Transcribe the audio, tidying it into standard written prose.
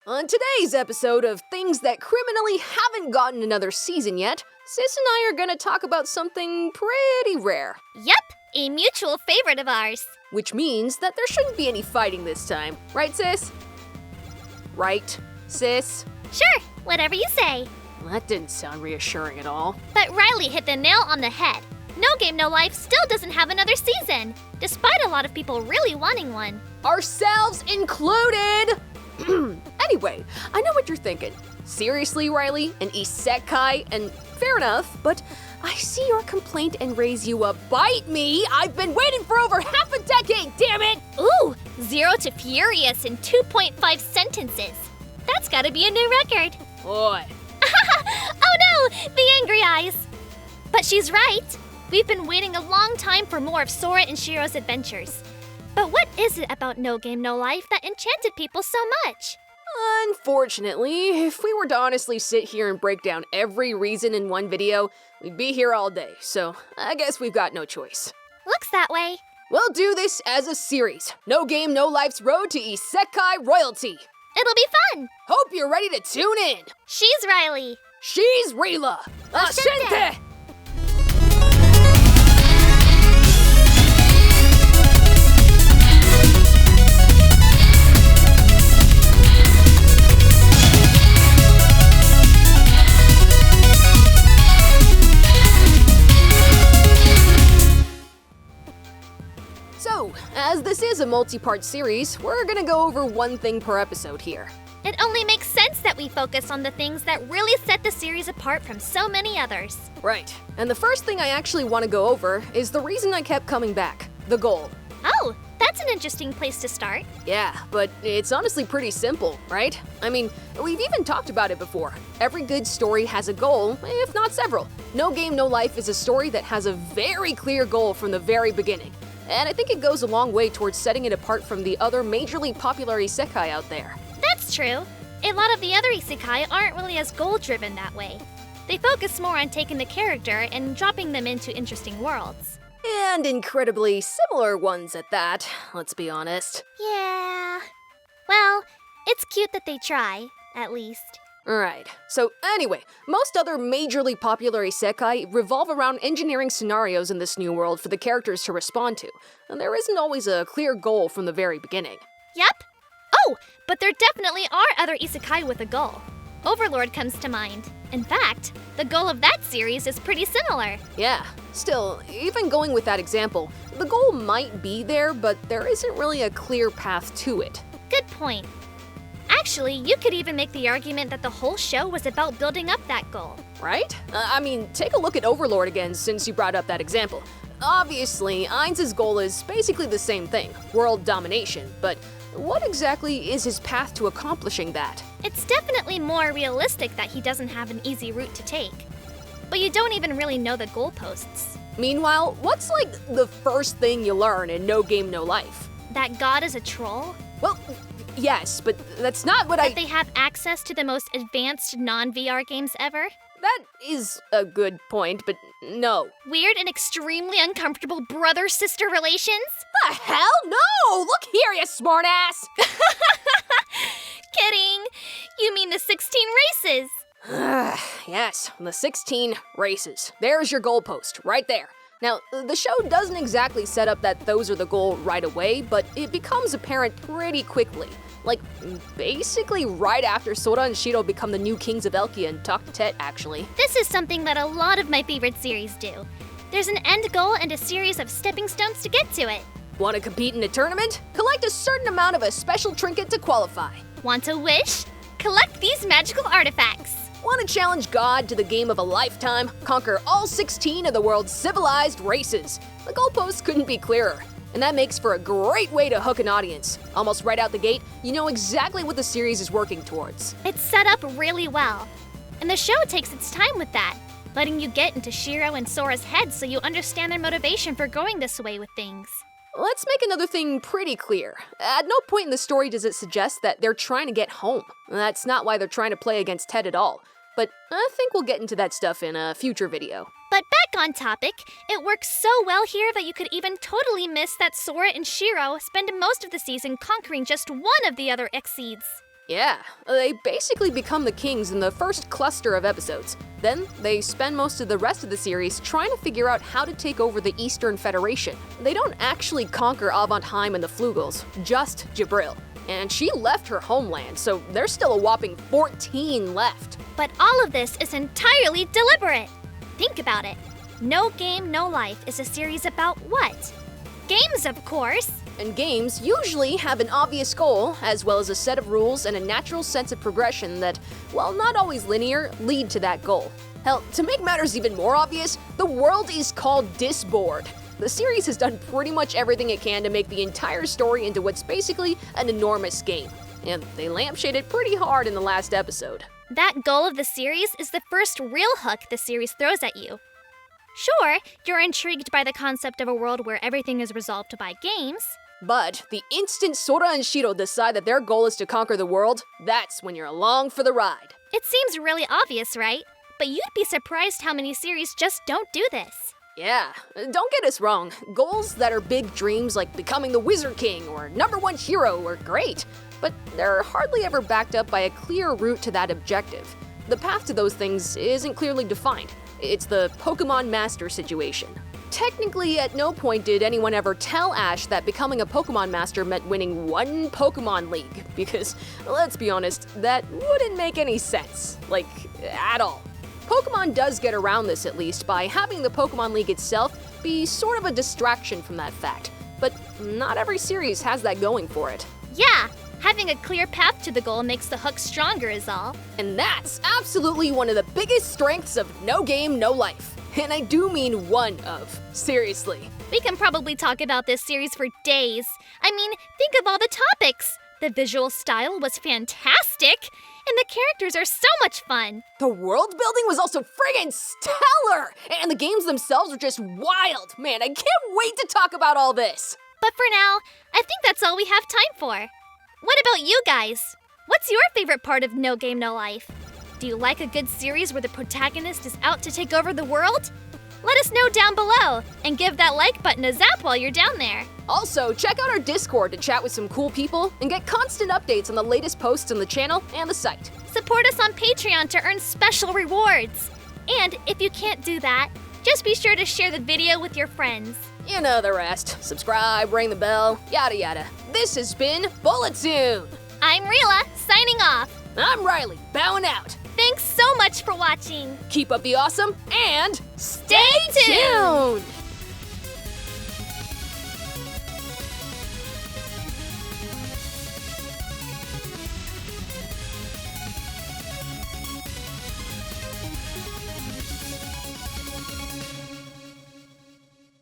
On today's episode of Things That Criminally Haven't Gotten Another Season Yet, Sis and I are gonna talk about something pretty rare. Yup, a mutual favorite of ours. Which means that there shouldn't be any fighting this time. Right, Sis? Right, Sis? Sure, whatever you say. Well, that didn't sound reassuring at all. But Riley hit the nail on the head. No Game No Life still doesn't have another season, despite a lot of people really wanting one. Ourselves included! Anyway, I know what you're thinking. Seriously, Riley? An isekai? And fair enough, but I see your complaint and raise you a bite me. I've been waiting for over half a decade, damn it! Ooh, 0 to Furious in 2.5 sentences. That's gotta be a new record. Boy. Oh no, the angry eyes. But she's right. We've been waiting a long time for more of Sora and Shiro's adventures. But what is it about No Game No Life that enchanted people so much? Unfortunately, if we were to honestly sit here and break down every reason in one video, we'd be here all day, so I guess we've got no choice. Looks that way. We'll do this as a series. No Game No Life's road to isekai royalty. It'll be fun. Hope you're ready to tune in. She's Riley. She's Rila. Ascente! So, as this is a multi-part series, we're gonna go over one thing per episode here. It only makes sense that we focus on the things that really set the series apart from so many others. Right. And the first thing I actually want to go over is the reason I kept coming back. The goal. Oh, that's an interesting place to start. Yeah, but it's honestly pretty simple, right? I mean, we've even talked about it before. Every good story has a goal, if not several. No Game No Life is a story that has a very clear goal from the very beginning. And I think it goes a long way towards setting it apart from the other majorly popular isekai out there. That's true. A lot of the other isekai aren't really as goal-driven that way. They focus more on taking the character and dropping them into interesting worlds. And incredibly similar ones at that, let's be honest. Yeah. Well, it's cute that they try, at least. Alright, so anyway, most other majorly popular isekai revolve around engineering scenarios in this new world for the characters to respond to, and there isn't always a clear goal from the very beginning. Yep. Oh, but there definitely are other isekai with a goal. Overlord comes to mind. In fact, the goal of that series is pretty similar. Yeah, still, even going with that example, the goal might be there, but there isn't really a clear path to it. Good point. Actually, you could even make the argument that the whole show was about building up that goal. Right? I mean, take a look at Overlord again since you brought up that example. Obviously, Ainz's goal is basically the same thing, world domination, but what exactly is his path to accomplishing that? It's definitely more realistic that he doesn't have an easy route to take. But you don't even really know the goalposts. Meanwhile, what's like the first thing you learn in No Game No Life? That God is a troll? Well, yes, but that's not what That they have access to the most advanced non-VR games ever? That is a good point, but no. Weird and extremely uncomfortable brother-sister relations? The hell? No! Look here, you smartass! Kidding! You mean the 16 races? Yes, the 16 races. There's your goalpost, right there. Now, the show doesn't exactly set up that those are the goal right away, but it becomes apparent pretty quickly. Like, basically right after Sora and Shiro become the new kings of Elkia and talk to Tet, actually. This is something that a lot of my favorite series do. There's an end goal and a series of stepping stones to get to it. Want to compete in a tournament? Collect a certain amount of a special trinket to qualify. Want a wish? Collect these magical artifacts. Want to challenge God to the game of a lifetime? Conquer all 16 of the world's civilized races. The goalposts couldn't be clearer. And that makes for a great way to hook an audience. Almost right out the gate, you know exactly what the series is working towards. It's set up really well. And the show takes its time with that, letting you get into Shiro and Sora's heads so you understand their motivation for going this way with things. Let's make another thing pretty clear. At no point in the story does it suggest that they're trying to get home. That's not why they're trying to play against Tet at all. But I think we'll get into that stuff in a future video. But back on topic, it works so well here that you could even totally miss that Sora and Shiro spend most of the season conquering just one of the other Exceeds. Yeah, they basically become the kings in the first cluster of episodes. Then, they spend most of the rest of the series trying to figure out how to take over the Eastern Federation. They don't actually conquer Avantheim and the Flugels, just Jibril. And she left her homeland, so there's still a whopping 14 left. But all of this is entirely deliberate. Think about it. No Game, No Life is a series about what? Games, of course. And games usually have an obvious goal, as well as a set of rules and a natural sense of progression that, while not always linear, lead to that goal. Hell, to make matters even more obvious, the world is called Disboard. The series has done pretty much everything it can to make the entire story into what's basically an enormous game. And they lampshaded pretty hard in the last episode. That goal of the series is the first real hook the series throws at you. Sure, you're intrigued by the concept of a world where everything is resolved by games. But the instant Sora and Shiro decide that their goal is to conquer the world, that's when you're along for the ride. It seems really obvious, right? But you'd be surprised how many series just don't do this. Yeah, don't get us wrong. Goals that are big dreams like becoming the Wizard King or #1 hero are great, but they're hardly ever backed up by a clear route to that objective. The path to those things isn't clearly defined. It's the Pokemon Master situation. Technically, at no point did anyone ever tell Ash that becoming a Pokemon Master meant winning one Pokemon League, because, let's be honest, that wouldn't make any sense. Like, at all. Pokemon does get around this at least by having the Pokemon League itself be sort of a distraction from that fact, but not every series has that going for it. Yeah, having a clear path to the goal makes the hook stronger is all. And that's absolutely one of the biggest strengths of No Game, No Life. And I do mean one of. Seriously. We can probably talk about this series for days. I mean, think of all the topics. The visual style was fantastic, and the characters are so much fun. The world building was also friggin' stellar! And the games themselves are just wild. Man, I can't wait to talk about all this. But for now, I think that's all we have time for. What about you guys? What's your favorite part of No Game, No Life? Do you like a good series where the protagonist is out to take over the world? Let us know down below, and give that like button a zap while you're down there. Also, check out our Discord to chat with some cool people and get constant updates on the latest posts on the channel and the site. Support us on Patreon to earn special rewards. And if you can't do that, just be sure to share the video with your friends. You know the rest. Subscribe, ring the bell, yada yada. This has been Bullet-Toon. I'm Rila, signing off. I'm Riley, bowing out. Thanks so much for watching. Keep up the awesome and Stay tuned!